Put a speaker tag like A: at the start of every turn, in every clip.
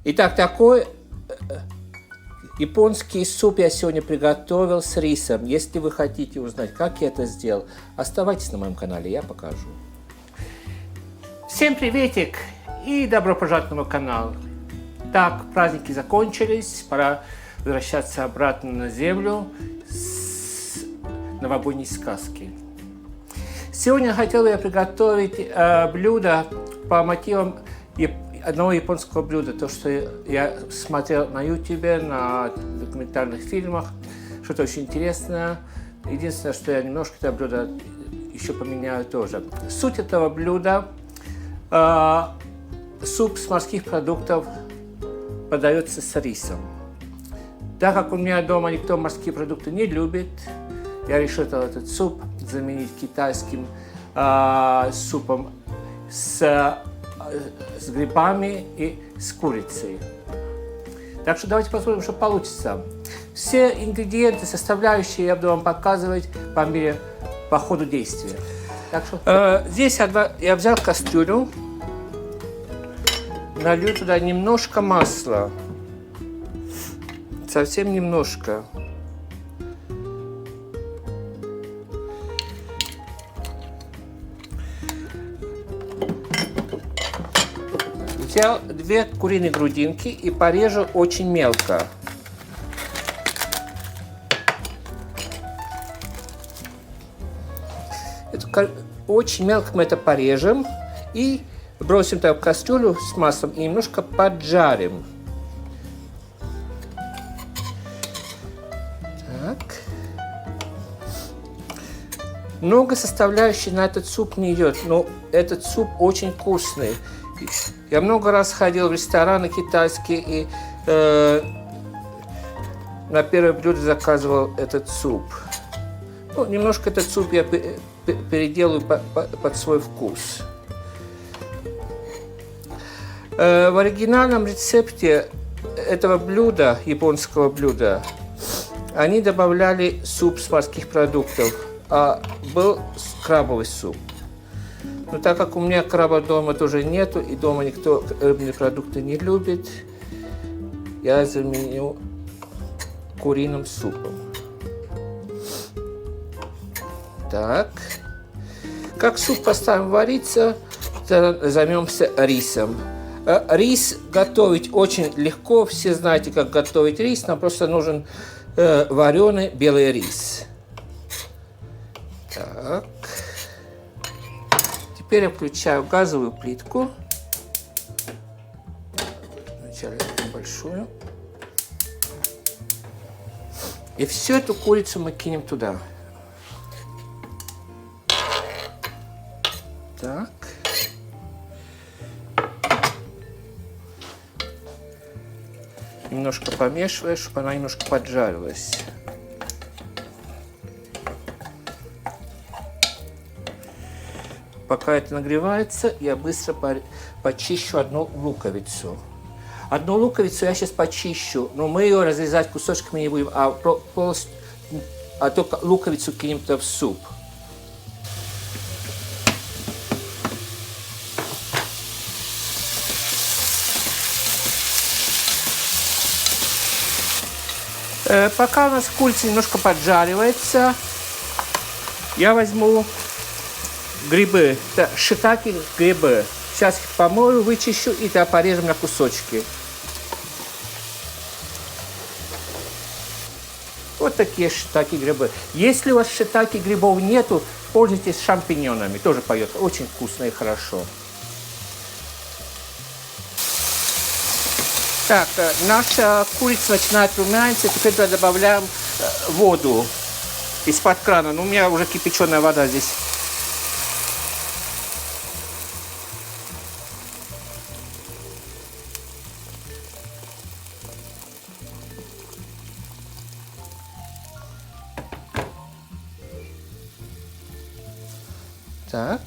A: Итак, такой японский суп я сегодня приготовил с рисом. Если вы хотите узнать, как я это сделал, оставайтесь на моем канале, я покажу. Всем приветик и добро пожаловать на мой канал. Так, праздники закончились, пора возвращаться обратно на землю с новогодней сказки. Сегодня хотел я приготовить блюдо по мотивам одного японского блюда, то, что я смотрел на YouTube, на документальных фильмах, что-то очень интересное. Единственное, что я немножко это блюдо еще поменяю тоже. Суть этого блюда суп с морских продуктов подается с рисом. Так как у меня дома никто морские продукты не любит, я решил этот суп заменить китайским супом с грибами и с курицей. Так что давайте посмотрим, что получится. Все ингредиенты, составляющие я буду вам показывать по ходу действия. Так что, здесь я взял кастрюлю, налью туда немножко масла, совсем немножко. Взял 2 куриные грудинки и порежу очень мелко. Очень мелко мы это порежем и бросим в кастрюлю с маслом и немножко поджарим. Так. Много составляющих на этот суп не идет, но этот суп очень вкусный. Я много раз ходил в рестораны китайские и на первое блюдо заказывал этот суп. Ну, немножко этот суп я переделаю под свой вкус. В оригинальном рецепте этого блюда, японского блюда, они добавляли суп с морских продуктов, а был крабовый суп. Но так как у меня краба дома тоже нету, и дома никто рыбные продукты не любит, я заменю куриным супом. Так. Как суп поставим вариться, займемся рисом. Рис готовить очень легко, все знаете, как готовить рис, нам просто нужен вареный белый рис. Так. Теперь я включаю газовую плитку. Вначале большую. И всю эту курицу мы кинем туда. Так. Немножко помешиваешь, чтобы она немножко поджарилась. Пока это нагревается, я быстро почищу одну луковицу. Одну луковицу я сейчас почищу, но мы ее разрезать кусочками не будем, а только луковицу кинем в суп. Пока у нас курица немножко поджаривается, я возьму грибы, это шитаки грибы. Сейчас их помою, вычищу и порежем на кусочки. Вот такие шитаки грибы. Если у вас шитаки грибов нету, пользуйтесь шампиньонами, тоже пойдет очень вкусно и хорошо. Так, наша курица начинает румяниться, теперь туда добавляем воду из-под крана. Ну, у меня уже кипяченая вода здесь. Так.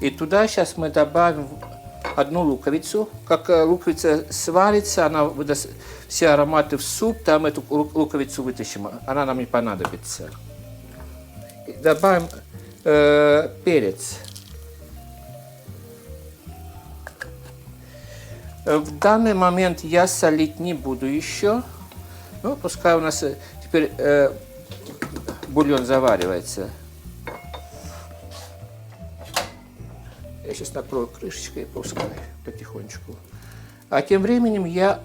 A: И туда сейчас мы добавим одну луковицу. Как луковица сварится, она выдаст все ароматы в суп, там эту луковицу вытащим, она нам не понадобится. И добавим перец. В данный момент я солить не буду еще. Ну, пускай у нас теперь бульон заваривается. Я сейчас накрою крышечкой и пускай потихонечку. А тем временем я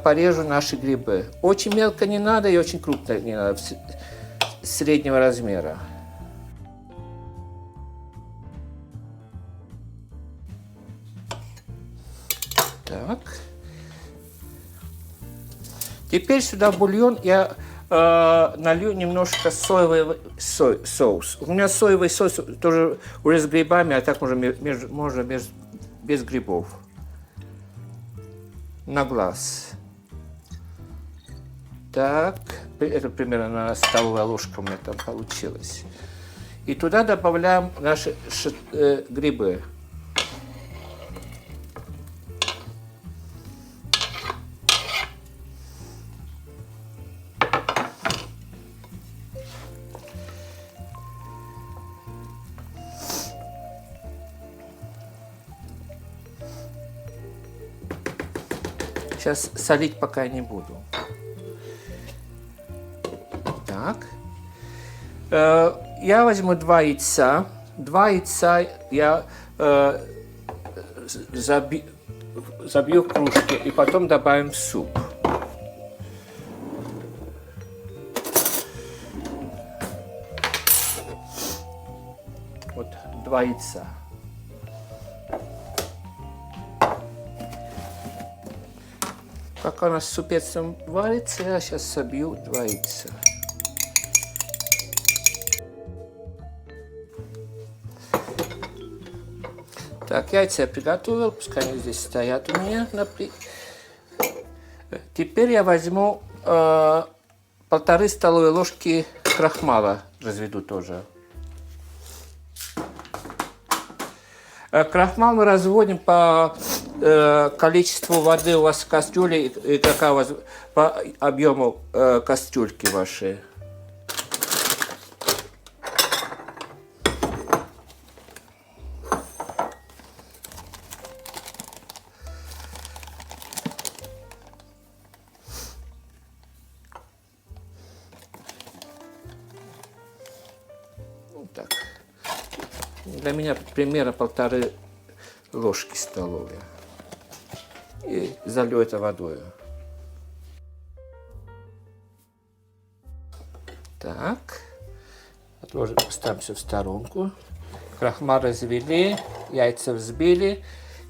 A: порежу наши грибы. Очень мелко не надо и очень крупно не надо, среднего размера. Так. Теперь сюда в бульон я налью немножко соевый соус. У меня соевый соус тоже уже с грибами, а так можно без грибов. На глаз. Так, это примерно на столовая ложка у меня там получилось. И туда добавляем наши грибы. Сейчас солить пока не буду. Так. Я возьму 2 яйца. 2 яйца я забью в кружке и потом добавим в суп. Вот 2 яйца. Пока у нас супец варится, я сейчас собью 2 яйца. Так, яйца я приготовил, пускай они здесь стоят у меня. Теперь я возьму 1,5 столовой ложки крахмала, разведу тоже. Крахмал мы разводим по количеству воды у вас в кастрюле и какая у вас по объему кастрюльки вашей. Вот так. Для меня примерно 1,5 ложки столовой. И залью это водой. Так. Отложим, ставим все в сторонку. Крахмал развели, яйца взбили.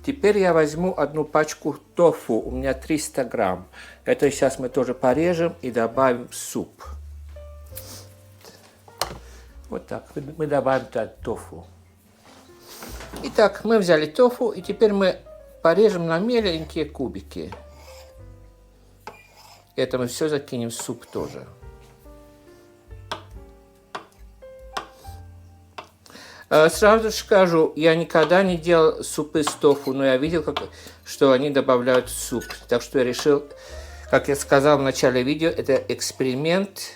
A: Теперь я возьму одну пачку тофу. У меня 300 грамм. Это сейчас мы тоже порежем и добавим в суп. Вот так. Мы добавим тофу. Итак, мы взяли тофу, и теперь мы порежем на меленькие кубики. Это мы все закинем в суп тоже. Сразу скажу, я никогда не делал супы с тофу, но я видел, что они добавляют в суп. Так что я решил, как я сказал в начале видео, это эксперимент.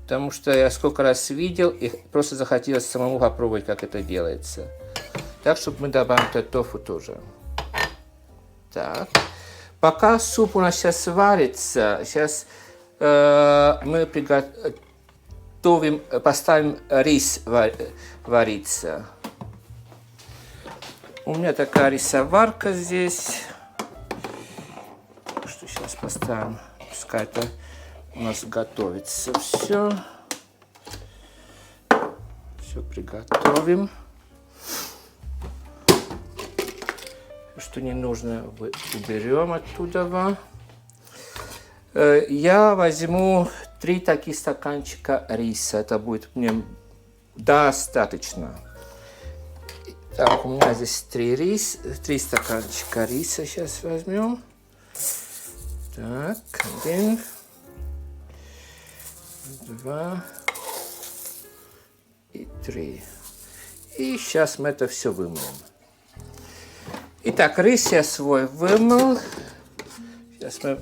A: Потому что я сколько раз видел и просто захотелось самому попробовать, как это делается. Так, чтобы мы добавим тофу тоже. Так. Пока суп у нас сейчас варится, сейчас мы приготовим, поставим рис вариться. У меня такая рисоварка здесь. Что сейчас поставим? Пускай это у нас готовится все. Все приготовим. Что не нужно, уберем оттуда. Я возьму 3 таких стаканчика риса. Это будет мне достаточно. Так, у меня здесь 3 стаканчика риса. Сейчас возьмем. Так, 1. 2 и 3. И сейчас мы это все вымоем. Итак, рис я свой вымыл. Сейчас мы...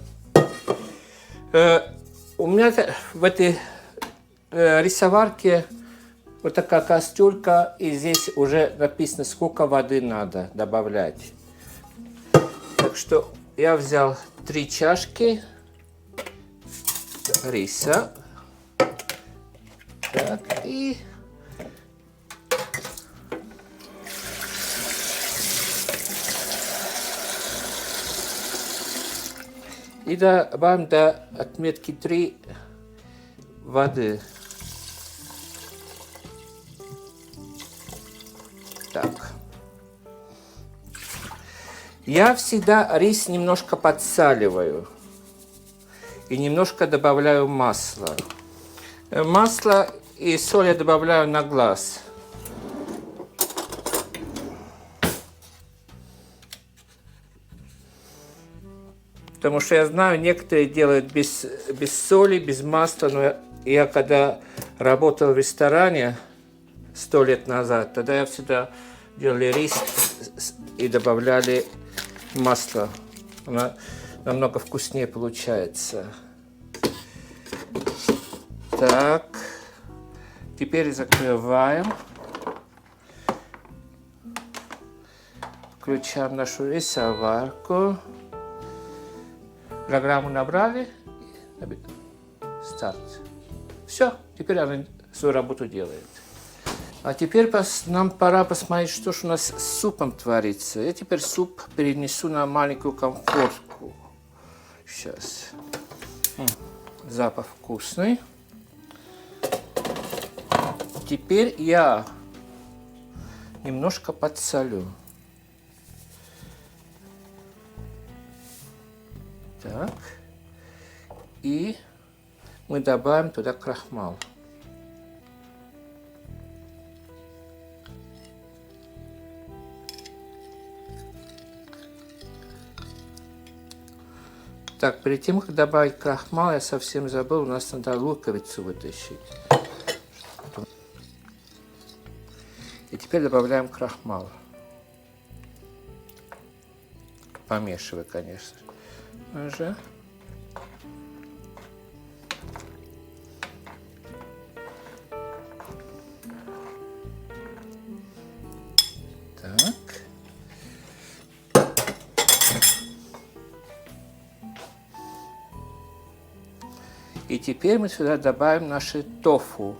A: у меня в этой рисоварке вот такая кастрюлька, и здесь уже написано, сколько воды надо добавлять. Так что я взял 3 чашки риса. Так, и добавим до отметки 3 воды. Так. Я всегда рис немножко подсаливаю и немножко добавляю масла. Масло и соль я добавляю на глаз. Потому что я знаю, некоторые делают без соли, без масла, но я когда работал в ресторане 100 лет назад, тогда я всегда делали рис и добавляли масло. Оно намного вкуснее получается. Так, теперь закрываем. Включаем нашу рисоварку. Программу набрали. Старт. Все, теперь она свою работу делает. А теперь нам пора посмотреть, что же у нас с супом творится. Я теперь суп перенесу на маленькую комфортку. Сейчас. Запах вкусный. Теперь я немножко подсолю. Так. И мы добавим туда крахмал. Так, перед тем, как добавить крахмал, я совсем забыл, у нас надо луковицу вытащить. И теперь добавляем крахмал. Помешивай, конечно же. Так. И теперь мы сюда добавим наши тофу.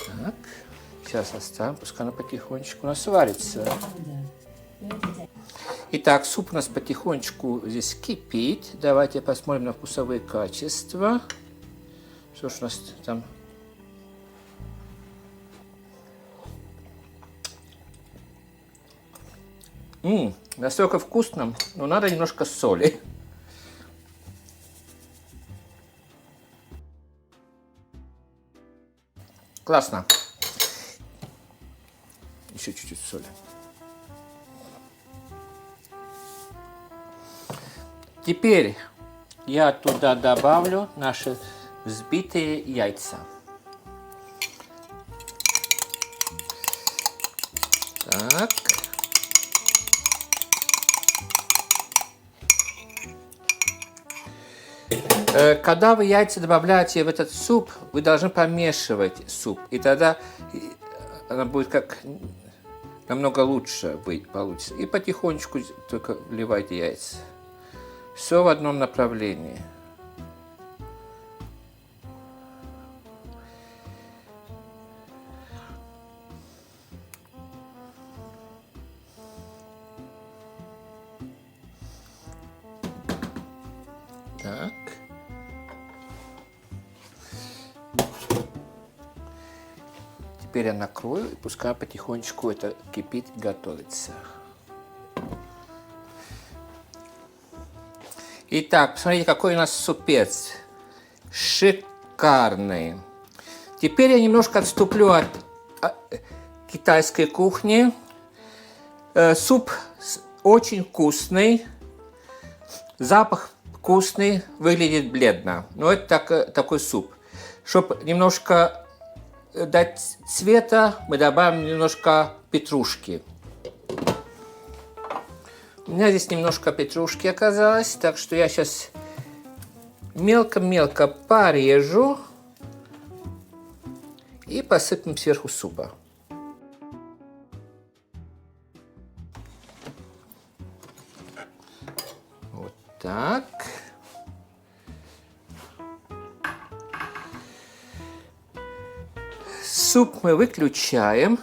A: Так. Сейчас оставим, пускай она потихонечку у нас варится. Итак, суп у нас потихонечку здесь кипит. Давайте посмотрим на вкусовые качества. Что ж у нас там? Настолько вкусно, но надо немножко соли. Классно. Еще чуть-чуть соли. Теперь я туда добавлю наши взбитые яйца. Так. Когда вы яйца добавляете в этот суп, вы должны помешивать суп, и тогда она будет как намного лучше получится. И потихонечку только вливайте яйца. Все в одном направлении. Так. Теперь я накрою, и пускай потихонечку это кипит, готовится. Итак, посмотрите, какой у нас супец. Шикарный. Теперь я немножко отступлю китайской кухни. Суп очень вкусный, запах вкусный, выглядит бледно. Но это такой суп. Чтобы немножко дать цвета, мы добавим немножко петрушки. У меня здесь немножко петрушки оказалось, так что я сейчас мелко-мелко порежу и посыпем сверху супа. Вот так. Суп мы выключаем.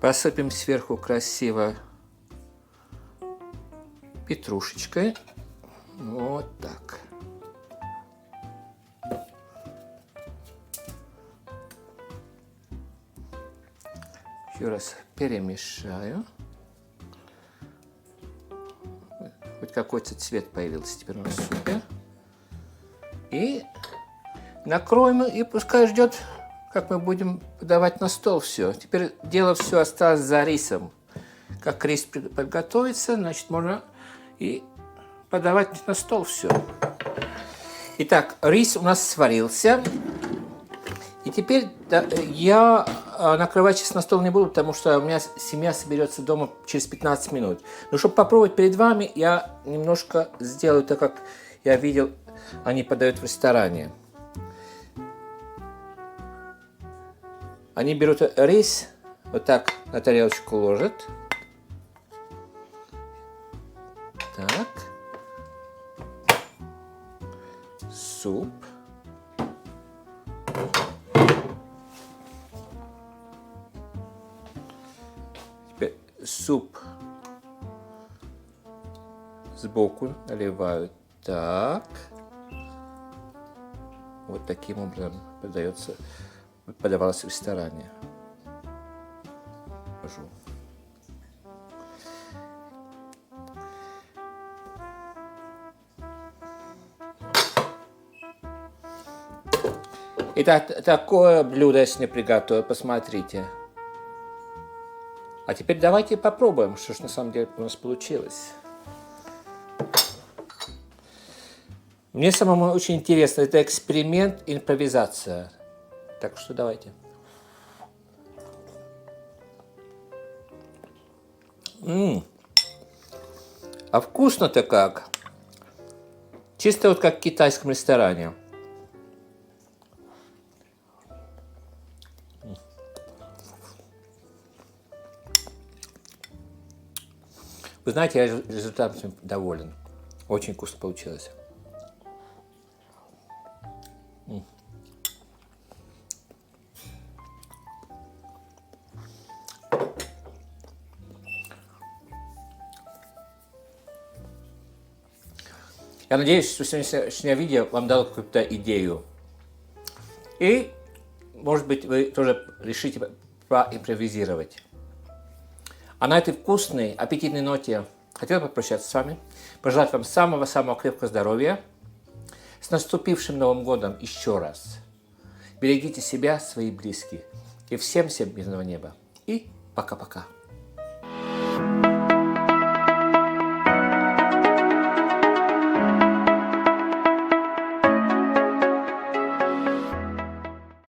A: Посыпем сверху красиво петрушечкой. Вот так. Еще раз перемешаю. Хоть какой-то цвет появился теперь на супе. И накроем, и пускай ждет, как мы будем подавать на стол все. Теперь дело все осталось за рисом. Как рис подготовится, значит, можно и подавать на стол все. Итак, рис у нас сварился. И теперь я накрывать сейчас на стол не буду, потому что у меня семья соберется дома через 15 минут. Но чтобы попробовать перед вами, я немножко сделаю так, как я видел, они подают в ресторане. Они берут рис, вот так на тарелочку ложат. Так. Суп. Теперь суп сбоку наливают. Так. Вот таким образом подавалось в ресторане. Покажу. Итак, такое блюдо я сегодня приготовил, посмотрите. А теперь давайте попробуем, что ж на самом деле у нас получилось. Мне самому очень интересно, это эксперимент, импровизация. Так что давайте. А вкусно-то как. Чисто вот как в китайском ресторане. Вы знаете, я результатом доволен. Очень вкусно получилось. Я надеюсь, что сегодняшнее видео вам дало какую-то идею. И, может быть, вы тоже решите проимпровизировать. А на этой вкусной, аппетитной ноте хотел попрощаться с вами, пожелать вам самого-самого крепкого здоровья. С наступившим Новым годом еще раз. Берегите себя, своих близких. И всем мирного неба. И пока-пока.